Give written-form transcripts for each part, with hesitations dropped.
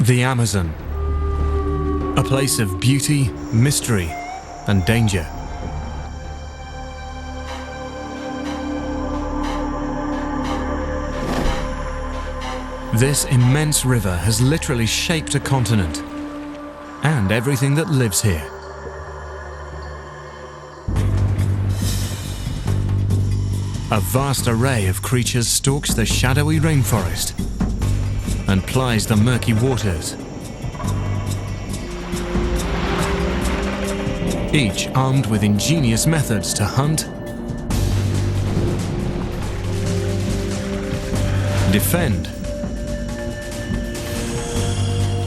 The Amazon. A place of beauty, mystery, and danger. This immense river has literally shaped a continent and everything that lives here. A vast array of creatures stalks the shadowy rainforest and plies the murky waters, each armed with ingenious methods to hunt, defend,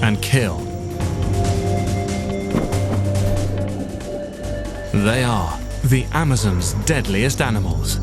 and kill. They are the Amazon's deadliest animals.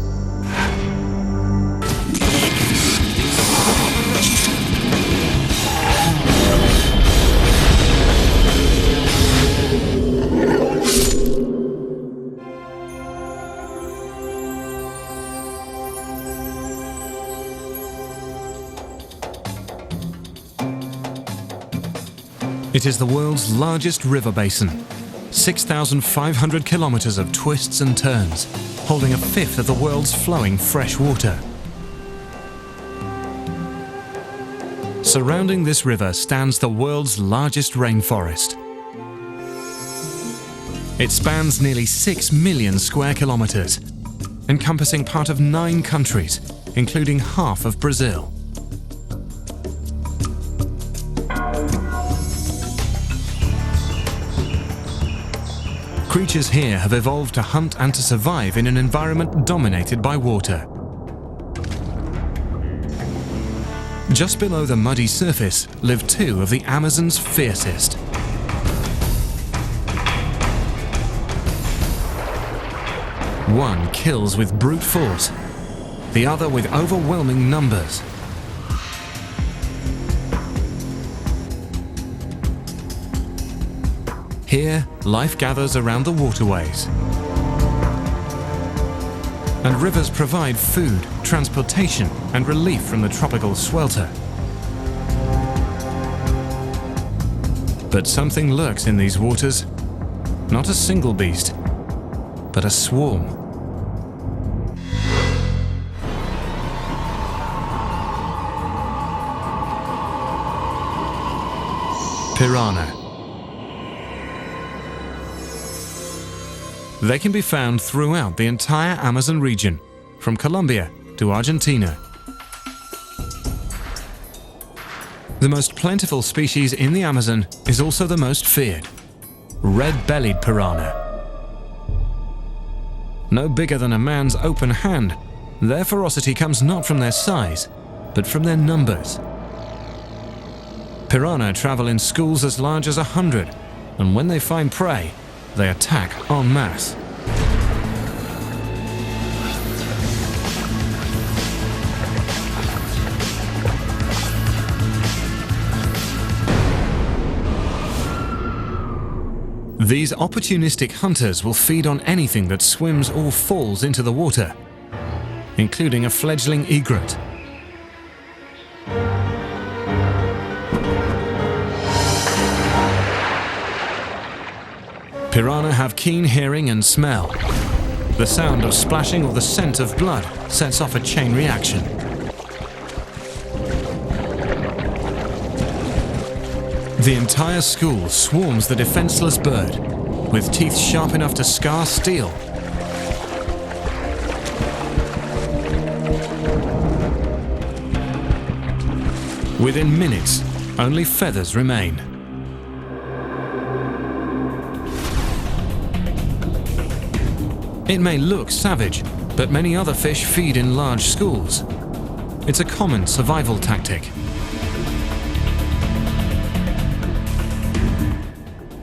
It is the world's largest river basin, 6,500 kilometers of twists and turns, holding a fifth of the world's flowing fresh water. Surrounding this river stands the world's largest rainforest. It spans nearly 6 million square kilometers, encompassing part of 9 countries, including half of Brazil. Creatures here have evolved to hunt and to survive in an environment dominated by water. Just below the muddy surface live 2 of the Amazon's fiercest. One kills with brute force, the other with overwhelming numbers. Here, life gathers around the waterways. And rivers provide food, transportation, and relief from the tropical swelter. But something lurks in these waters. Not a single beast, but a swarm. Piranha. They can be found throughout the entire Amazon region, from Colombia to Argentina. The most plentiful species in the Amazon is also the most feared: red-bellied piranha. No bigger than a man's open hand, their ferocity comes not from their size, but from their numbers. Piranha travel in schools as large as 100, and when they find prey, they attack en masse. These opportunistic hunters will feed on anything that swims or falls into the water, including a fledgling egret. Piranha have keen hearing and smell. The sound of splashing or the scent of blood sets off a chain reaction. The entire school swarms the defenseless bird, with teeth sharp enough to scar steel. Within minutes, only feathers remain. It may look savage, but many other fish feed in large schools. It's a common survival tactic.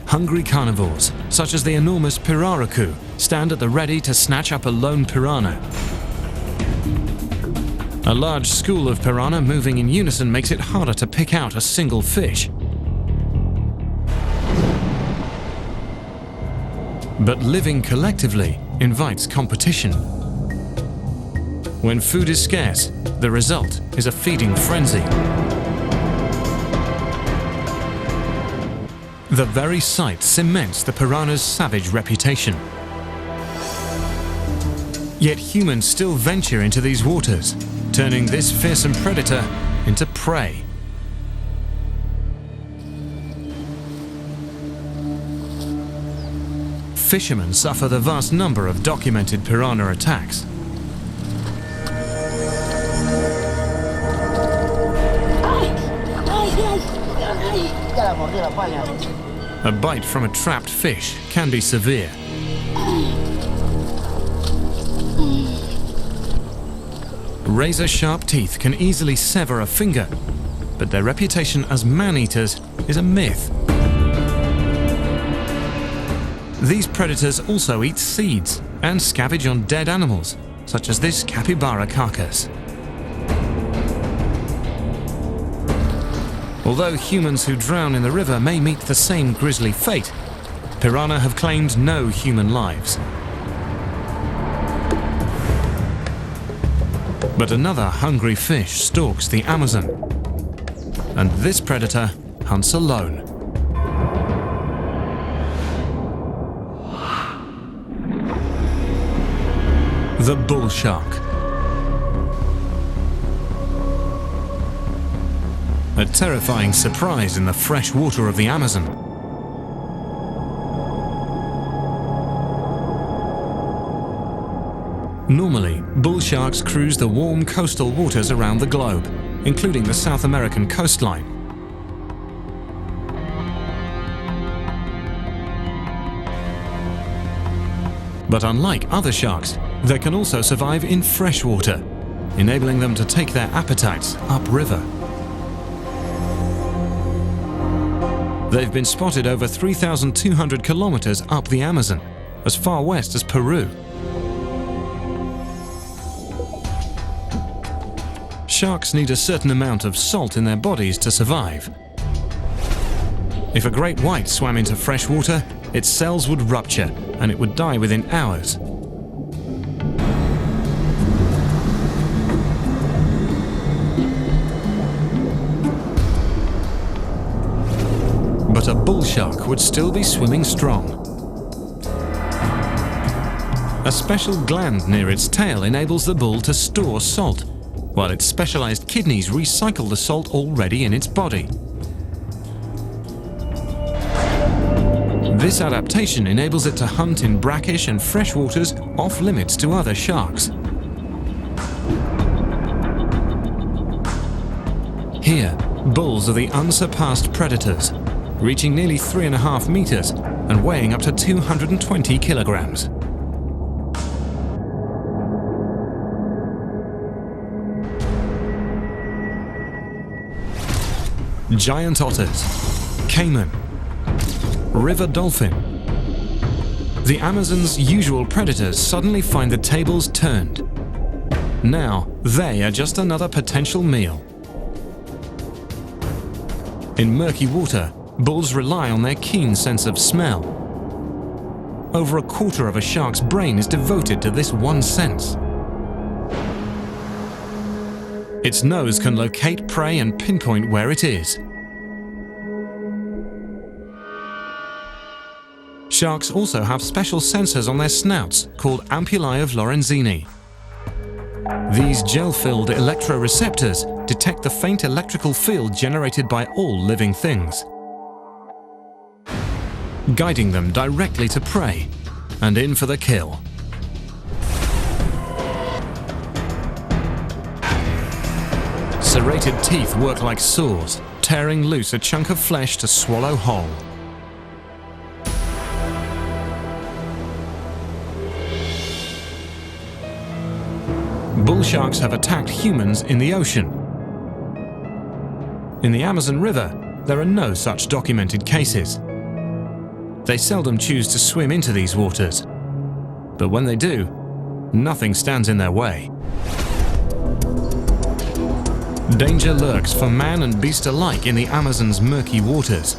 Hungry carnivores, such as the enormous pirarucu, stand at the ready to snatch up a lone piranha. A large school of piranha moving in unison makes it harder to pick out a single fish. But living collectively invites competition. When food is scarce, the result is a feeding frenzy. The very sight cements the piranha's savage reputation. Yet humans still venture into these waters, turning this fearsome predator into prey. Fishermen suffer the vast number of documented piranha attacks. A bite from a trapped fish can be severe. Razor-sharp teeth can easily sever a finger, but their reputation as man-eaters is a myth. These predators also eat seeds and scavenge on dead animals, such as this capybara carcass. Although humans who drown in the river may meet the same grisly fate, piranha have claimed no human lives. But another hungry fish stalks the Amazon, and this predator hunts alone. The bull shark. A terrifying surprise in the fresh water of the Amazon. Normally, bull sharks cruise the warm coastal waters around the globe, including the South American coastline. But unlike other sharks, they can also survive in fresh water, enabling them to take their appetites upriver. They've been spotted over 3,200 kilometers up the Amazon, as far west as Peru. Sharks need a certain amount of salt in their bodies to survive. If a great white swam into fresh water, its cells would rupture and it would die within hours. But a bull shark would still be swimming strong. A special gland near its tail enables the bull to store salt, while its specialized kidneys recycle the salt already in its body. This adaptation enables it to hunt in brackish and fresh waters off limits to other sharks. Here, bulls are the unsurpassed predators, reaching nearly 3.5 meters and weighing up to 220 kilograms. Giant otters, cayman, river dolphin. The Amazon's usual predators suddenly find the tables turned. Now, they are just another potential meal. In murky water, bulls rely on their keen sense of smell. Over a quarter of a shark's brain is devoted to this one sense. Its nose can locate prey and pinpoint where it is. Sharks also have special sensors on their snouts called ampullae of Lorenzini. These gel-filled electroreceptors detect the faint electrical field generated by all living things, guiding them directly to prey and in for the kill. Serrated teeth work like saws, tearing loose a chunk of flesh to swallow whole. Bull sharks have attacked humans in the ocean. In the Amazon River, there are no such documented cases. They seldom choose to swim into these waters, but when they do, nothing stands in their way. Danger lurks for man and beast alike in the Amazon's murky waters.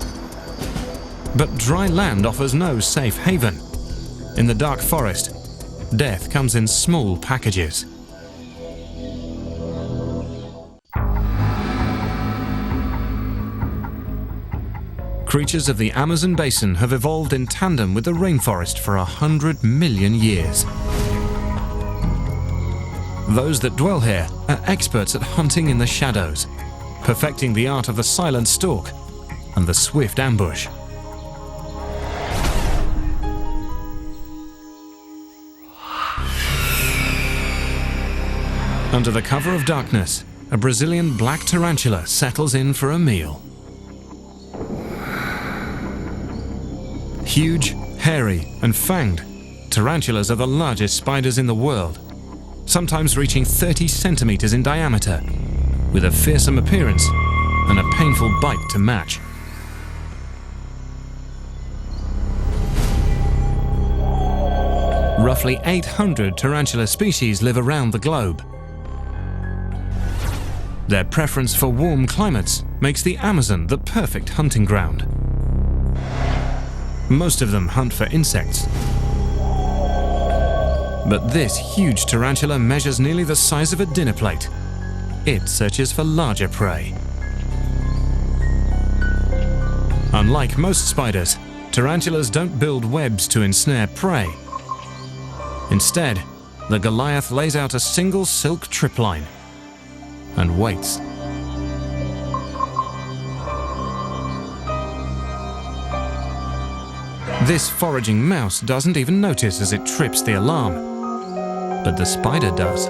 But dry land offers no safe haven. In the dark forest, death comes in small packages. Creatures of the Amazon basin have evolved in tandem with the rainforest for 100 million years. Those that dwell here are experts at hunting in the shadows, perfecting the art of the silent stalk and the swift ambush. Under the cover of darkness, a Brazilian black tarantula settles in for a meal. Huge, hairy and fanged, tarantulas are the largest spiders in the world, sometimes reaching 30 centimeters in diameter, with a fearsome appearance and a painful bite to match. Roughly 800 tarantula species live around the globe. Their preference for warm climates makes the Amazon the perfect hunting ground. Most of them hunt for insects. But this huge tarantula measures nearly the size of a dinner plate. It searches for larger prey. Unlike most spiders, tarantulas don't build webs to ensnare prey. Instead, the Goliath lays out a single silk tripline and waits. This foraging mouse doesn't even notice as it trips the alarm, but the spider does.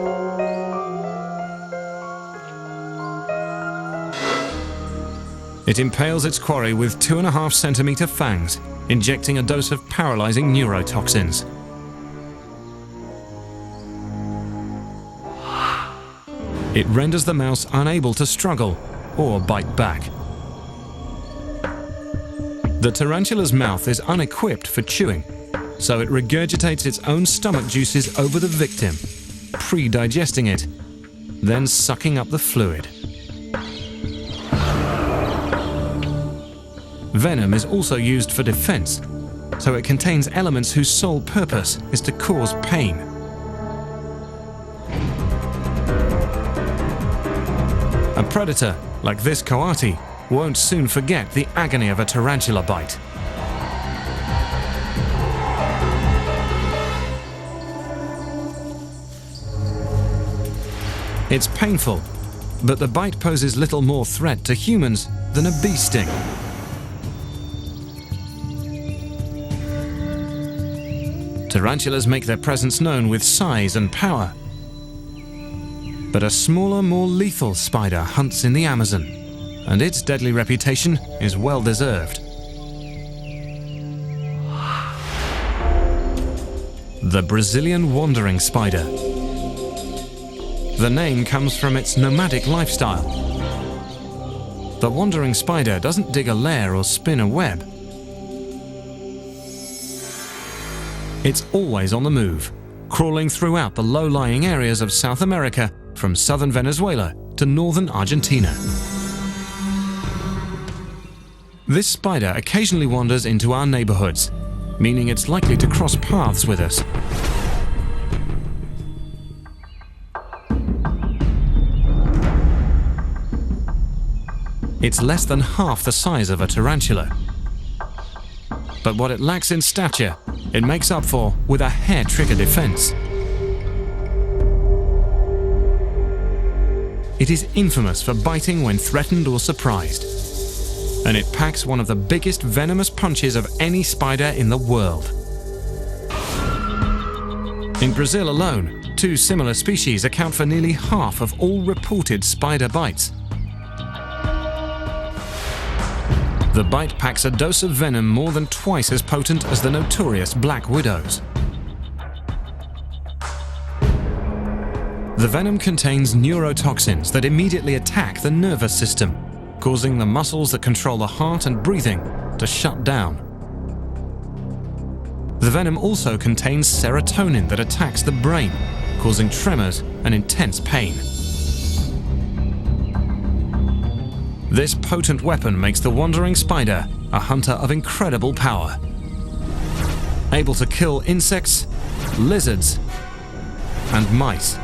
It impales its quarry with 2.5 centimeter fangs, injecting a dose of paralyzing neurotoxins. It renders the mouse unable to struggle or bite back. The tarantula's mouth is unequipped for chewing, so it regurgitates its own stomach juices over the victim, pre-digesting it, then sucking up the fluid. Venom is also used for defense, so it contains elements whose sole purpose is to cause pain. A predator, like this coati, won't soon forget the agony of a tarantula bite. It's painful, but the bite poses little more threat to humans than a bee sting. Tarantulas make their presence known with size and power. But a smaller, more lethal spider hunts in the Amazon, and its deadly reputation is well deserved. The Brazilian wandering spider. The name comes from its nomadic lifestyle. The wandering spider doesn't dig a lair or spin a web. It's always on the move, crawling throughout the low-lying areas of South America, from southern Venezuela to northern Argentina. This spider occasionally wanders into our neighborhoods, meaning it's likely to cross paths with us. It's less than half the size of a tarantula. But what it lacks in stature, it makes up for with a hair-trigger defense. It is infamous for biting when threatened or surprised, and it packs one of the biggest venomous punches of any spider in the world. In Brazil alone, 2 similar species account for nearly half of all reported spider bites. The bite packs a dose of venom more than twice as potent as the notorious black widows. The venom contains neurotoxins that immediately attack the nervous system, causing the muscles that control the heart and breathing to shut down. The venom also contains serotonin that attacks the brain, causing tremors and intense pain. This potent weapon makes the wandering spider a hunter of incredible power, able to kill insects, lizards, and mice.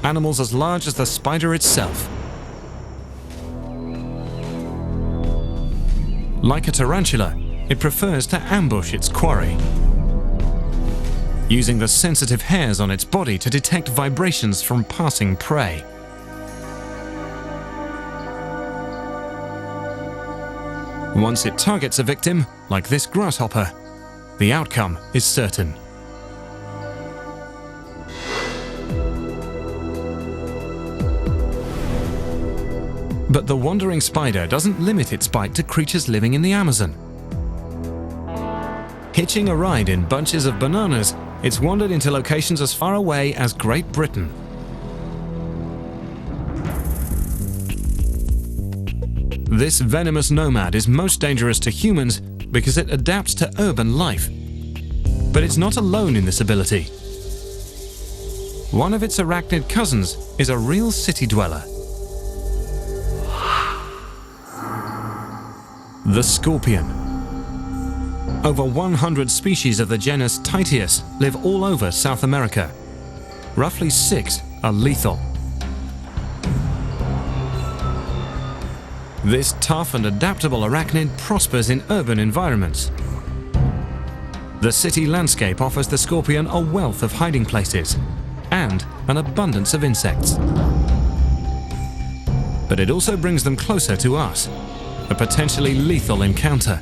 Animals as large as the spider itself. Like a tarantula, it prefers to ambush its quarry, using the sensitive hairs on its body to detect vibrations from passing prey. Once it targets a victim, like this grasshopper, the outcome is certain. But the wandering spider doesn't limit its bite to creatures living in the Amazon. Hitching a ride in bunches of bananas, it's wandered into locations as far away as Great Britain. This venomous nomad is most dangerous to humans because it adapts to urban life. But it's not alone in this ability. One of its arachnid cousins is a real city dweller. The scorpion. Over 100 species of the genus Titius live all over South America. Roughly 6 are lethal. This tough and adaptable arachnid prospers in urban environments. The city landscape offers the scorpion a wealth of hiding places and an abundance of insects. But it also brings them closer to us, a potentially lethal encounter.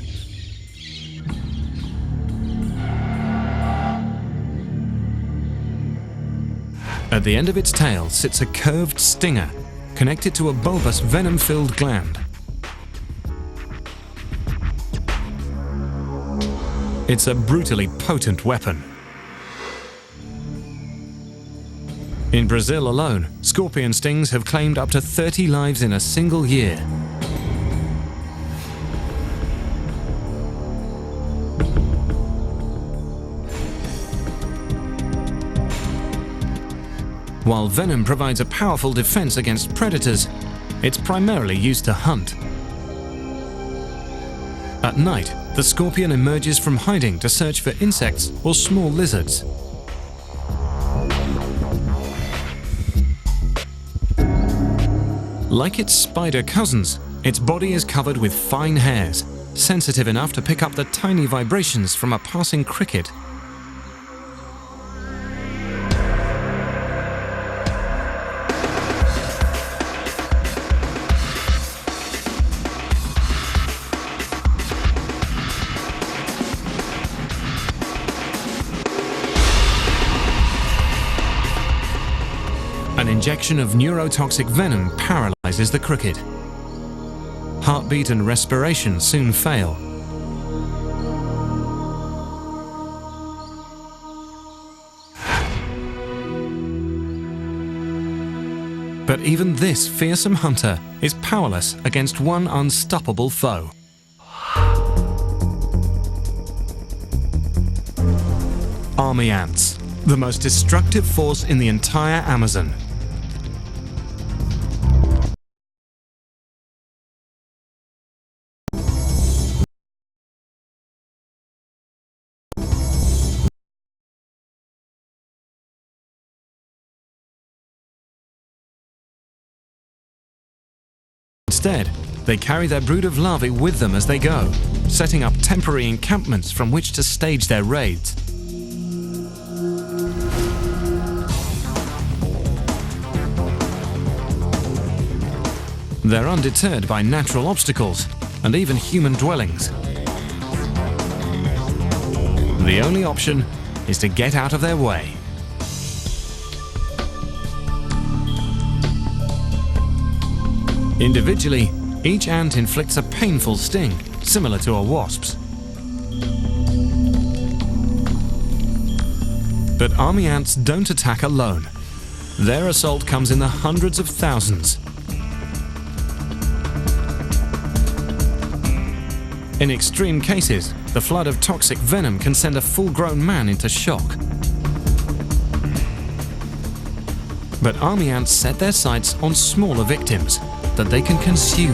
At the end of its tail sits a curved stinger connected to a bulbous venom-filled gland. It's a brutally potent weapon. In Brazil alone, scorpion stings have claimed up to 30 lives in a single year. While venom provides a powerful defense against predators, it's primarily used to hunt. At night, the scorpion emerges from hiding to search for insects or small lizards. Like its spider cousins, its body is covered with fine hairs, sensitive enough to pick up the tiny vibrations from a passing cricket. An injection of neurotoxic venom paralyzes the cricket. Heartbeat and respiration soon fail. But even this fearsome hunter is powerless against one unstoppable foe. Army ants, the most destructive force in the entire Amazon. Instead, they carry their brood of larvae with them as they go, setting up temporary encampments from which to stage their raids. They're undeterred by natural obstacles and even human dwellings. The only option is to get out of their way. Individually, each ant inflicts a painful sting, similar to a wasp's. But army ants don't attack alone. Their assault comes in the hundreds of thousands. In extreme cases, the flood of toxic venom can send a full-grown man into shock. But army ants set their sights on smaller victims that they can consume.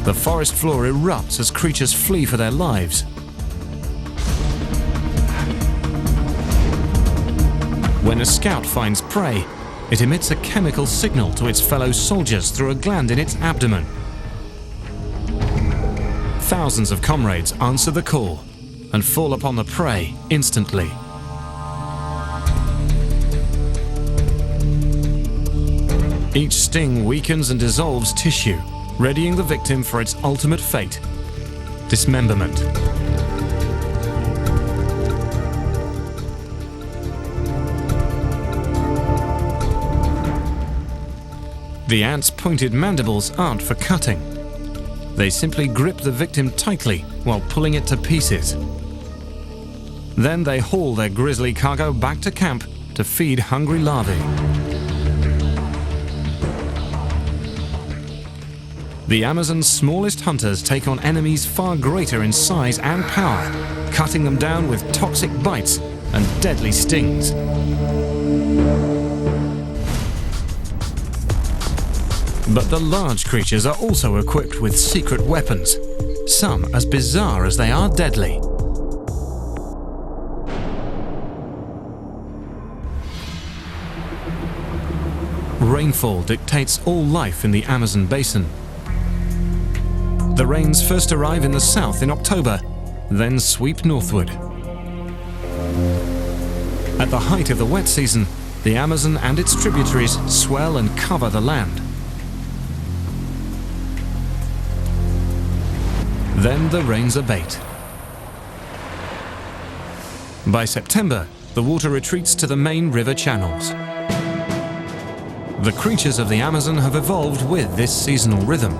The forest floor erupts as creatures flee for their lives. When a scout finds prey, it emits a chemical signal to its fellow soldiers through a gland in its abdomen. Thousands of comrades answer the call and fall upon the prey instantly. Each sting weakens and dissolves tissue, readying the victim for its ultimate fate: dismemberment. The ants' pointed mandibles aren't for cutting. They simply grip the victim tightly while pulling it to pieces. Then they haul their grisly cargo back to camp to feed hungry larvae. The Amazon's smallest hunters take on enemies far greater in size and power, cutting them down with toxic bites and deadly stings. But the large creatures are also equipped with secret weapons, some as bizarre as they are deadly. Rainfall dictates all life in the Amazon basin. The rains first arrive in the south in October, then sweep northward. At the height of the wet season, the Amazon and its tributaries swell and cover the land. Then the rains abate. By September, the water retreats to the main river channels. The creatures of the Amazon have evolved with this seasonal rhythm.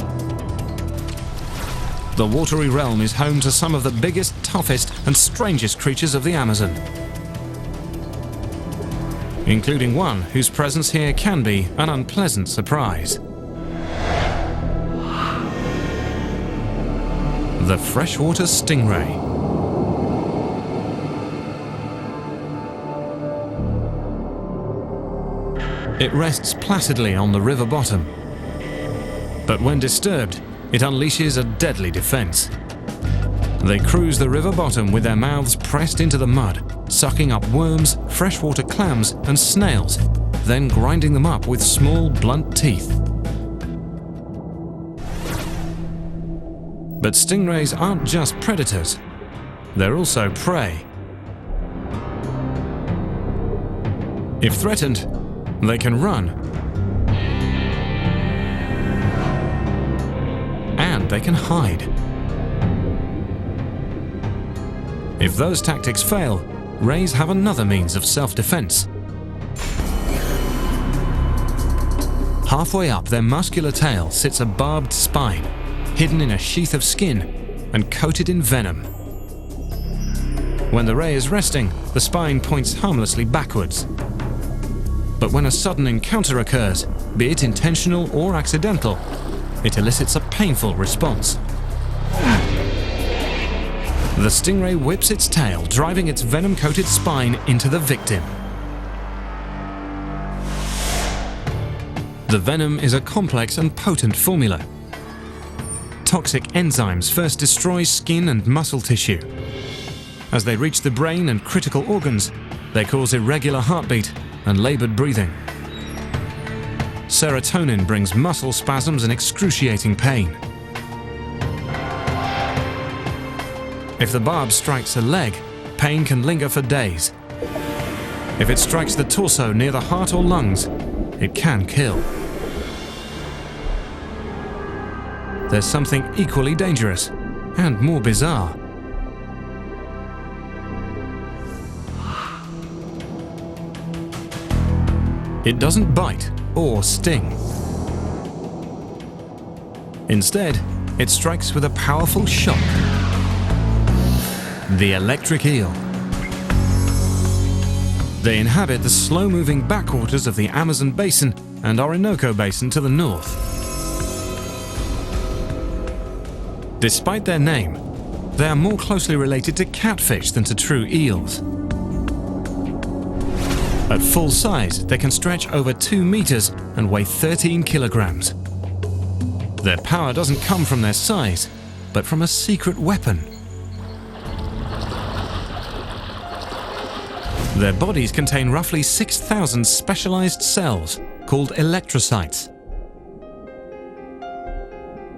The watery realm is home to some of the biggest, toughest, and strangest creatures of the Amazon, including one whose presence here can be an unpleasant surprise. The freshwater stingray. It rests placidly on the river bottom, but when disturbed, it unleashes a deadly defense. They cruise the river bottom with their mouths pressed into the mud, sucking up worms, freshwater clams, and snails, then grinding them up with small, blunt teeth. But stingrays aren't just predators, they're also prey. If threatened, they can run. And they can hide. If those tactics fail, rays have another means of self-defense. Halfway up their muscular tail sits a barbed spine, hidden in a sheath of skin and coated in venom. When the ray is resting, the spine points harmlessly backwards. But when a sudden encounter occurs, be it intentional or accidental, it elicits a painful response. The stingray whips its tail, driving its venom-coated spine into the victim. The venom is a complex and potent formula. Toxic enzymes first destroy skin and muscle tissue. As they reach the brain and critical organs, they cause irregular heartbeat and labored breathing. Serotonin brings muscle spasms and excruciating pain. If the barb strikes a leg, pain can linger for days. If it strikes the torso near the heart or lungs, it can kill. There's something equally dangerous and more bizarre. It doesn't bite or sting. Instead, it strikes with a powerful shock. The electric eel. They inhabit the slow-moving backwaters of the Amazon basin and Orinoco basin to the north. Despite their name, they are more closely related to catfish than to true eels. At full size, they can stretch over 2 meters and weigh 13 kilograms. Their power doesn't come from their size, but from a secret weapon. Their bodies contain roughly 6,000 specialized cells called electrocytes.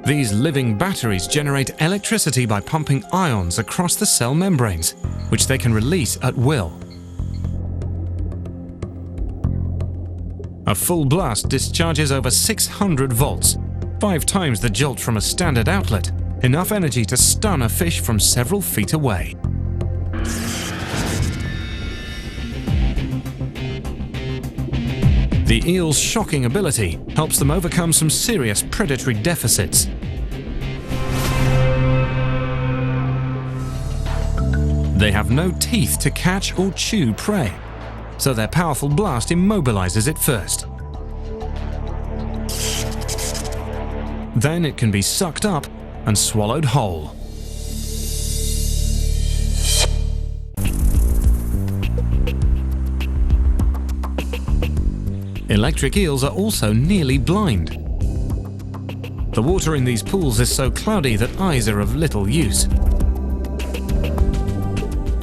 These living batteries generate electricity by pumping ions across the cell membranes, which they can release at will. A full blast discharges over 600 volts, 5 times the jolt from a standard outlet, enough energy to stun a fish from several feet away. The eel's shocking ability helps them overcome some serious predatory deficits. They have no teeth to catch or chew prey, so their powerful blast immobilizes it first. Then it can be sucked up and swallowed whole. Electric eels are also nearly blind. The water in these pools is so cloudy that eyes are of little use.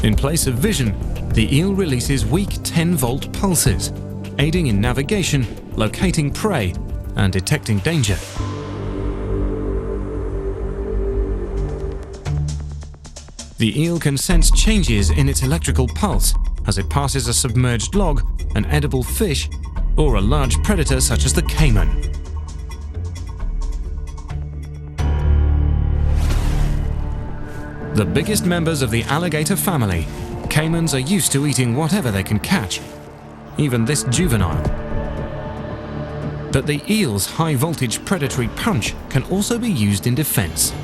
In place of vision, the eel releases weak 10-volt pulses, aiding in navigation, locating prey, and detecting danger. The eel can sense changes in its electrical pulse as it passes a submerged log, an edible fish, or a large predator such as the cayman. The biggest members of the alligator family, caymans are used to eating whatever they can catch, even this juvenile. But the eel's high-voltage predatory punch can also be used in defense.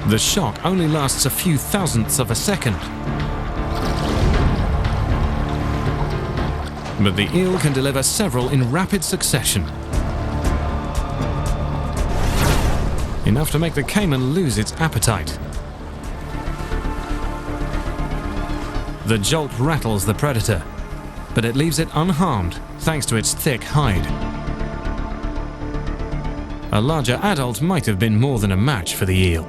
The shock only lasts a few thousandths of a second. But the eel can deliver several in rapid succession. Enough to make the cayman lose its appetite. The jolt rattles the predator, but it leaves it unharmed thanks to its thick hide. A larger adult might have been more than a match for the eel.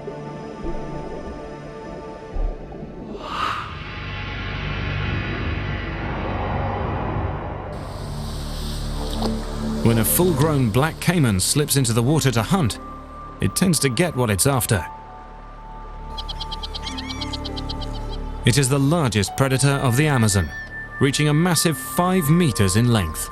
When a full-grown black cayman slips into the water to hunt, it tends to get what it's after. It is the largest predator of the Amazon, reaching a massive 5 meters in length.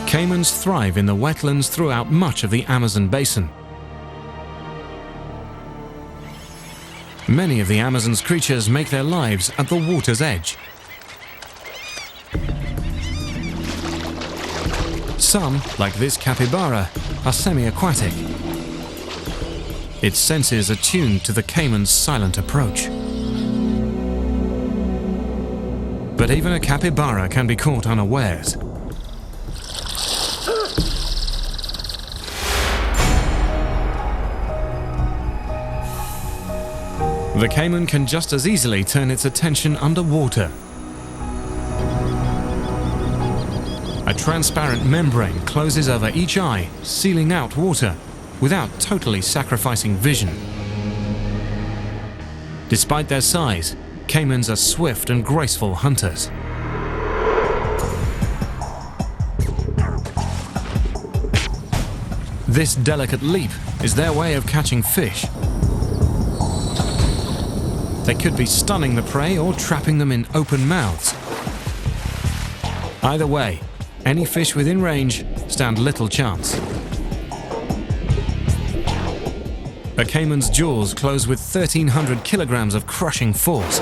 Caymans thrive in the wetlands throughout much of the Amazon basin. Many of the Amazon's creatures make their lives at the water's edge. Some, like this capybara, are semi-aquatic. Its senses are tuned to the cayman's silent approach. But even a capybara can be caught unawares. The cayman can just as easily turn its attention underwater. A transparent membrane closes over each eye, sealing out water, without totally sacrificing vision. Despite their size, caymans are swift and graceful hunters. This delicate leap is their way of catching fish. They could be stunning the prey or trapping them in open mouths. Either way, any fish within range stand little chance. A cayman's jaws close with 1,300 kilograms of crushing force,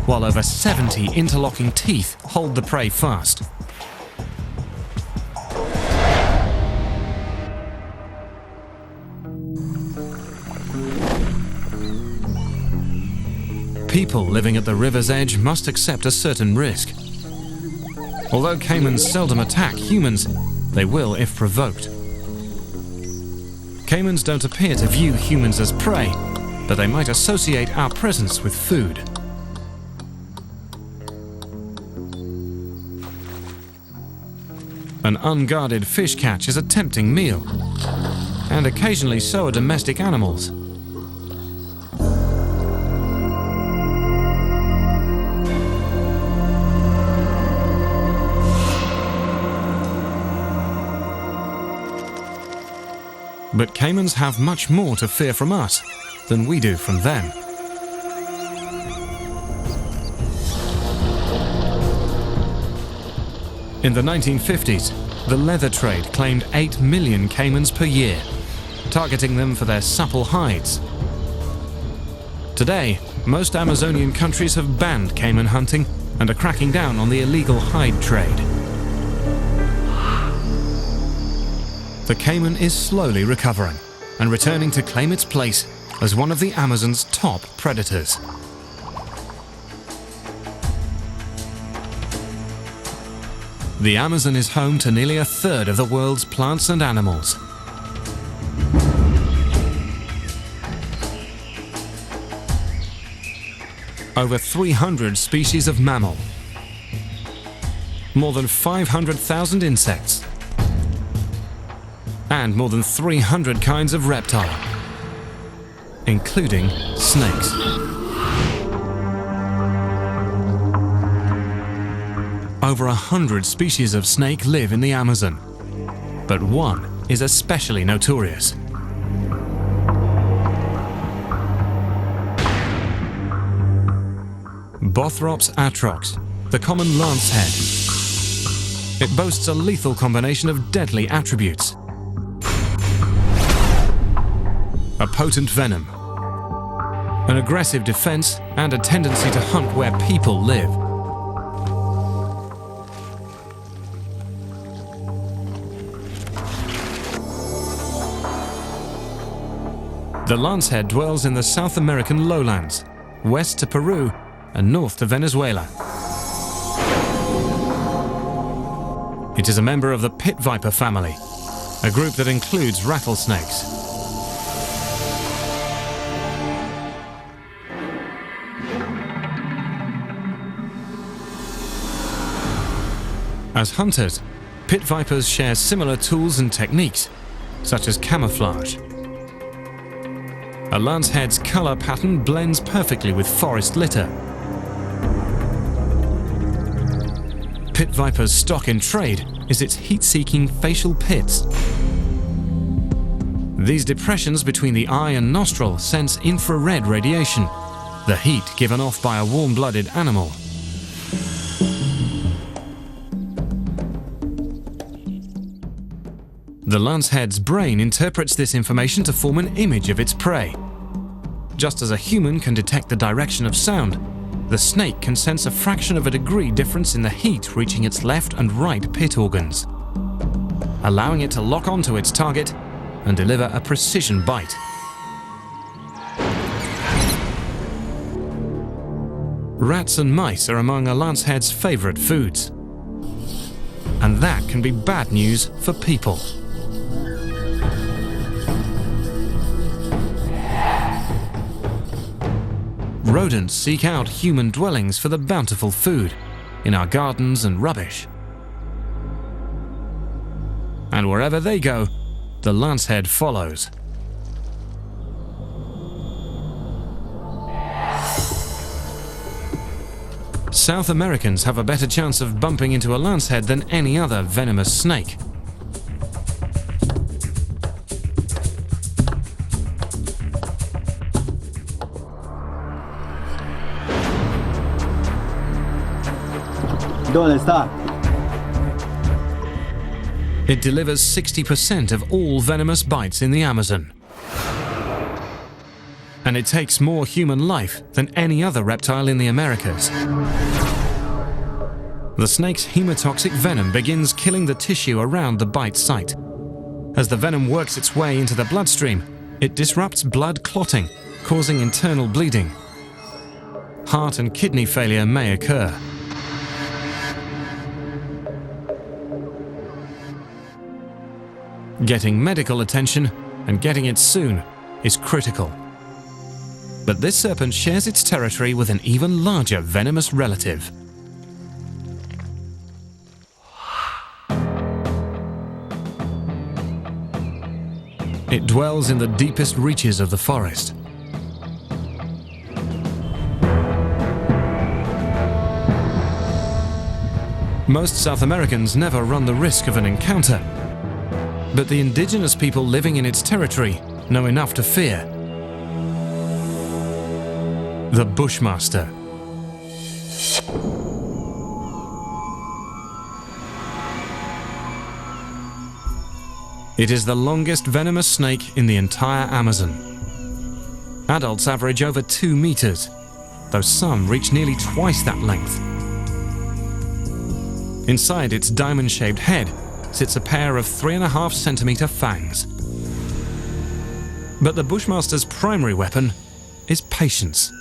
while over 70 interlocking teeth hold the prey fast. People living at the river's edge must accept a certain risk. Although caymans seldom attack humans, they will if provoked. Caimans don't appear to view humans as prey, but they might associate our presence with food. An unguarded fish catch is a tempting meal, and occasionally so are domestic animals. But caimans have much more to fear from us than we do from them. In the 1950s, the leather trade claimed 8 million caimans per year, targeting them for their supple hides. Today, most Amazonian countries have banned caiman hunting and are cracking down on the illegal hide trade. The caiman is slowly recovering and returning to claim its place as one of the Amazon's top predators. The Amazon is home to nearly a third of the world's plants and animals. Over 300 species of mammal, more than 500,000 insects, and more than 300 kinds of reptile, including snakes. Over 100 species of snake live in the Amazon, but one is especially notorious. Bothrops atrox, the common lancehead. It boasts a lethal combination of deadly attributes: a potent venom, an aggressive defense, and a tendency to hunt where people live. The lancehead dwells in the South American lowlands, west to Peru and north to Venezuela. It is a member of the pit viper family, a group that includes rattlesnakes. As hunters, pit vipers share similar tools and techniques, such as camouflage. A lancehead's color pattern blends perfectly with forest litter. Pit viper's stock in trade is its heat-seeking facial pits. These depressions between the eye and nostril sense infrared radiation, the heat given off by a warm-blooded animal. The lancehead's brain interprets this information to form an image of its prey. Just as a human can detect the direction of sound, the snake can sense a fraction of a degree difference in the heat reaching its left and right pit organs, allowing it to lock onto its target and deliver a precision bite. Rats and mice are among a lancehead's favorite foods. And that can be bad news for people. Rodents seek out human dwellings for the bountiful food in our gardens and rubbish. And wherever they go, the lancehead follows. South Americans have a better chance of bumping into a lancehead than any other venomous snake. ¿Dónde está? It delivers 60% of all venomous bites in the Amazon. And it takes more human life than any other reptile in the Americas. The snake's hemotoxic venom begins killing the tissue around the bite site. As the venom works its way into the bloodstream, it disrupts blood clotting, causing internal bleeding. Heart and kidney failure may occur. Getting medical attention and getting it soon is critical. But this serpent shares its territory with an even larger venomous relative. It dwells in the deepest reaches of the forest. Most South Americans never run the risk of an encounter, but the indigenous people living in its territory know enough to fear the Bushmaster. It is the longest venomous snake in the entire Amazon. Adults average over 2 meters, though some reach nearly twice that length. Inside its diamond-shaped head sits a pair of 3.5 centimeter fangs. But the Bushmaster's primary weapon is patience.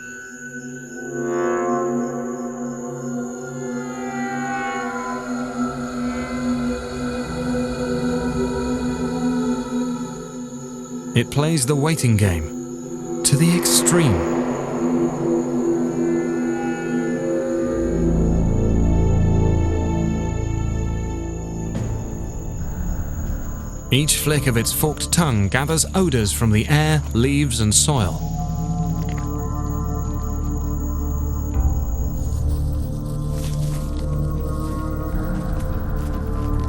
It plays the waiting game to the extreme. Each flick of its forked tongue gathers odors from the air, leaves, and soil.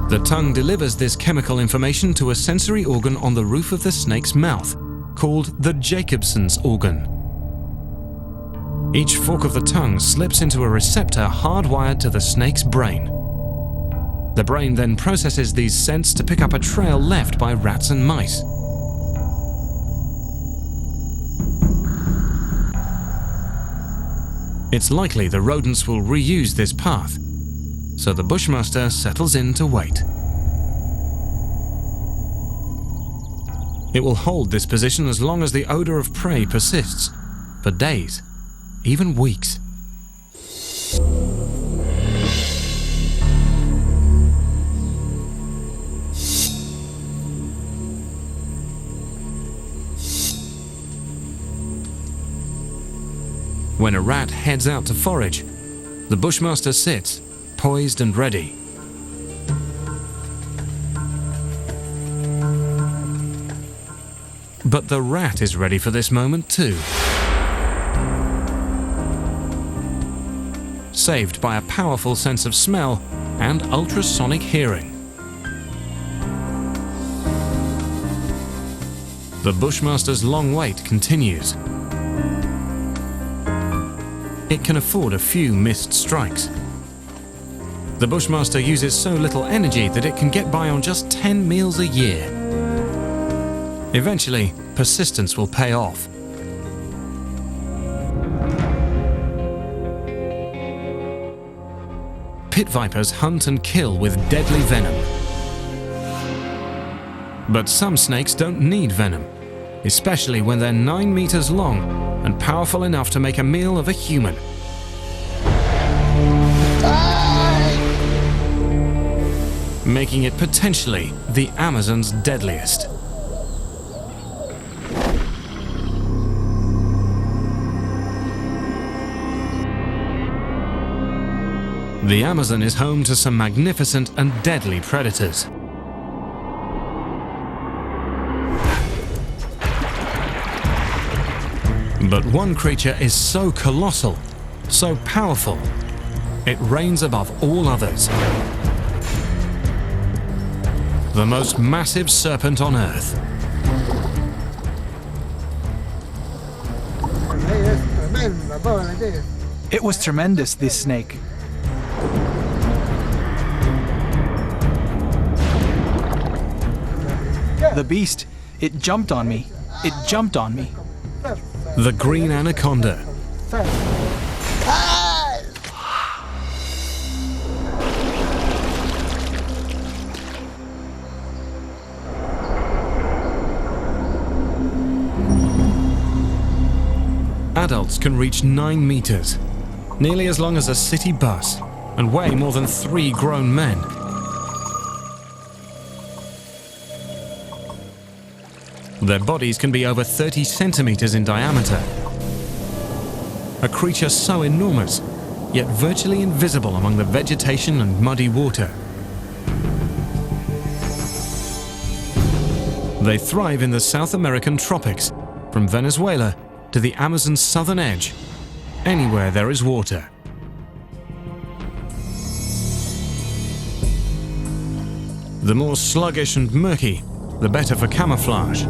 The tongue delivers this chemical information to a sensory organ on the roof of the snake's mouth, called the Jacobson's organ. Each fork of the tongue slips into a receptor hardwired to the snake's brain. The brain then processes these scents to pick up a trail left by rats and mice. It's likely the rodents will reuse this path, so the Bushmaster settles in to wait. It will hold this position as long as the odor of prey persists, for days, even weeks. When a rat heads out to forage, the Bushmaster sits, poised and ready. But the rat is ready for this moment too. Saved by a powerful sense of smell and ultrasonic hearing. The Bushmaster's long wait continues. It can afford a few missed strikes. The Bushmaster uses so little energy that it can get by on just 10 meals a year. Eventually, persistence will pay off. Pit vipers hunt and kill with deadly venom. But some snakes don't need venom, especially when they're 9 meters long and powerful enough to make a meal of a human. Making it potentially the Amazon's deadliest. The Amazon is home to some magnificent and deadly predators. But one creature is so colossal, so powerful, it reigns above all others. The most massive serpent on Earth. It was tremendous, this snake. The beast, it jumped on me. It jumped on me. The green anaconda. Adults can reach 9 meters, nearly as long as a city bus, and weigh more than 3 grown men. Their bodies can be over 30 centimeters in diameter. A creature so enormous, yet virtually invisible among the vegetation and muddy water. They thrive in the South American tropics, from Venezuela to the Amazon's southern edge, anywhere there is water. The more sluggish and murky, the better for camouflage.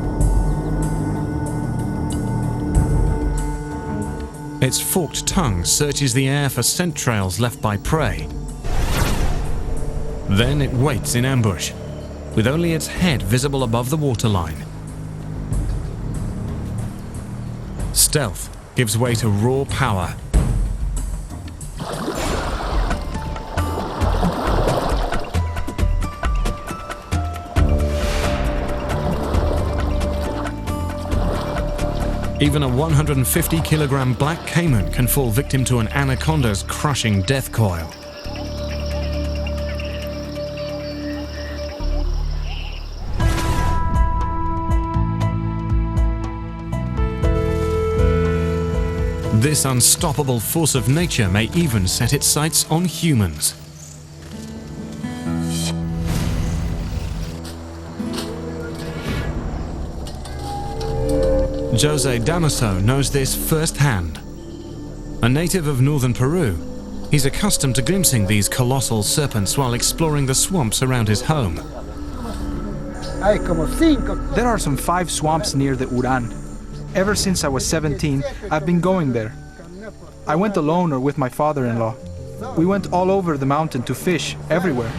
Its forked tongue searches the air for scent trails left by prey. Then it waits in ambush, with only its head visible above the waterline. Stealth gives way to raw power. Even a 150-kilogram black caiman can fall victim to an anaconda's crushing death coil. This unstoppable force of nature may even set its sights on humans. Jose Damaso knows this firsthand. A native of northern Peru, he's accustomed to glimpsing these colossal serpents while exploring the swamps around his home. There are some 5 swamps near the ďUN. Ever since I was 17, I've been going there. I went alone or with my father-in-law. We went all over the mountain to fish, everywhere.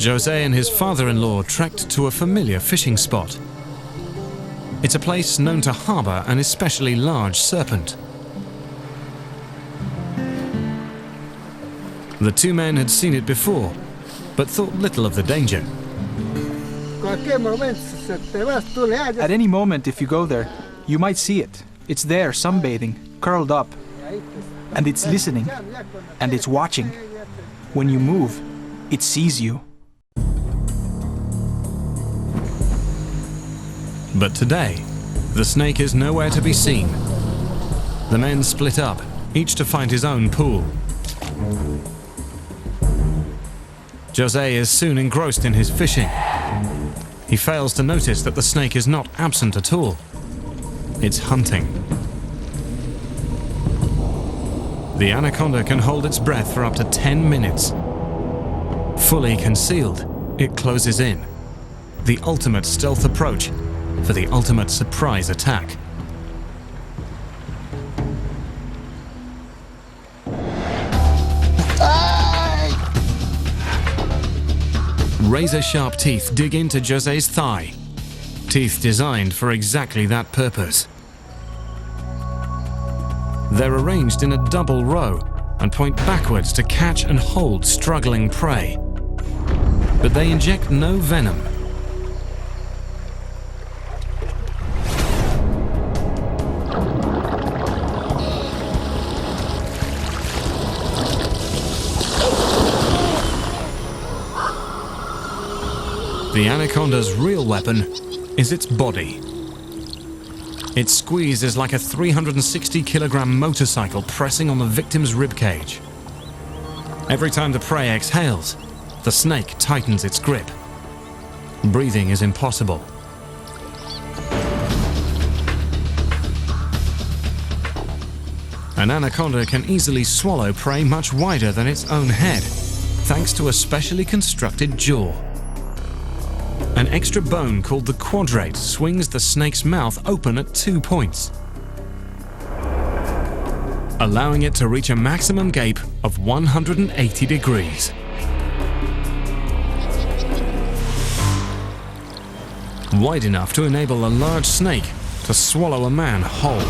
Jose and his father-in-law trekked to a familiar fishing spot. It's a place known to harbour an especially large serpent. The two men had seen it before, but thought little of the danger. At any moment, if you go there, you might see it. It's there, sunbathing, curled up. And it's listening. And it's watching. When you move, it sees you. But today, the snake is nowhere to be seen. The men split up, each to find his own pool. Jose is soon engrossed in his fishing. He fails to notice that the snake is not absent at all. It's hunting. The anaconda can hold its breath for up to 10 minutes. Fully concealed, it closes in. The ultimate stealth approach for the ultimate surprise attack. Razor-sharp teeth dig into Jose's thigh. Teeth designed for exactly that purpose. They're arranged in a double row and point backwards to catch and hold struggling prey. But they inject no venom. The anaconda's real weapon is its body. Its squeeze is like a 360-kilogram motorcycle pressing on the victim's ribcage. Every time the prey exhales, the snake tightens its grip. Breathing is impossible. An anaconda can easily swallow prey much wider than its own head, thanks to a specially constructed jaw. An extra bone called the quadrate swings the snake's mouth open at 2 points, allowing it to reach a maximum gape of 180 degrees. Wide enough to enable a large snake to swallow a man whole.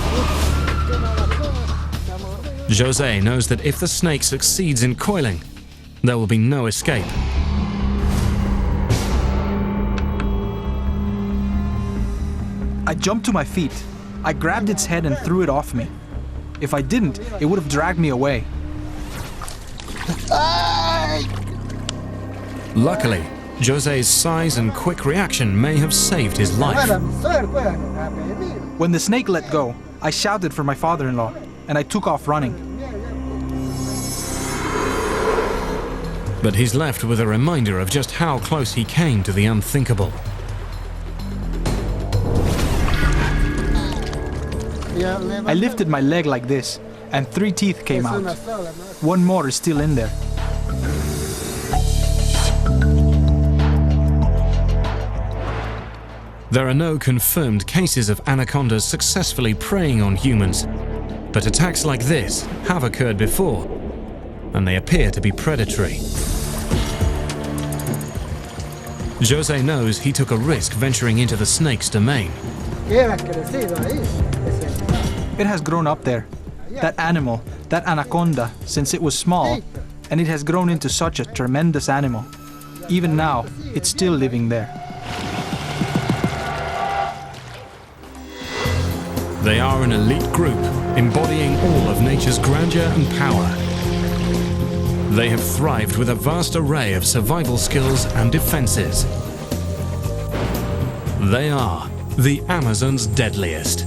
José knows that if the snake succeeds in coiling, there will be no escape. I jumped to my feet. I grabbed its head and threw it off me. If I didn't, it would have dragged me away. Luckily, José's size and quick reaction may have saved his life. When the snake let go, I shouted for my father-in-law, and I took off running. But he's left with a reminder of just how close he came to the unthinkable. I lifted my leg like this, and 3 teeth came out. One more is still in there. There are no confirmed cases of anacondas successfully preying on humans, but attacks like this have occurred before, and they appear to be predatory. José knows he took a risk venturing into the snake's domain. It has grown up there. That animal, that anaconda, since it was small, and it has grown into such a tremendous animal. Even now, it's still living there. They are an elite group, embodying all of nature's grandeur and power. They have thrived with a vast array of survival skills and defenses. They are the Amazon's deadliest.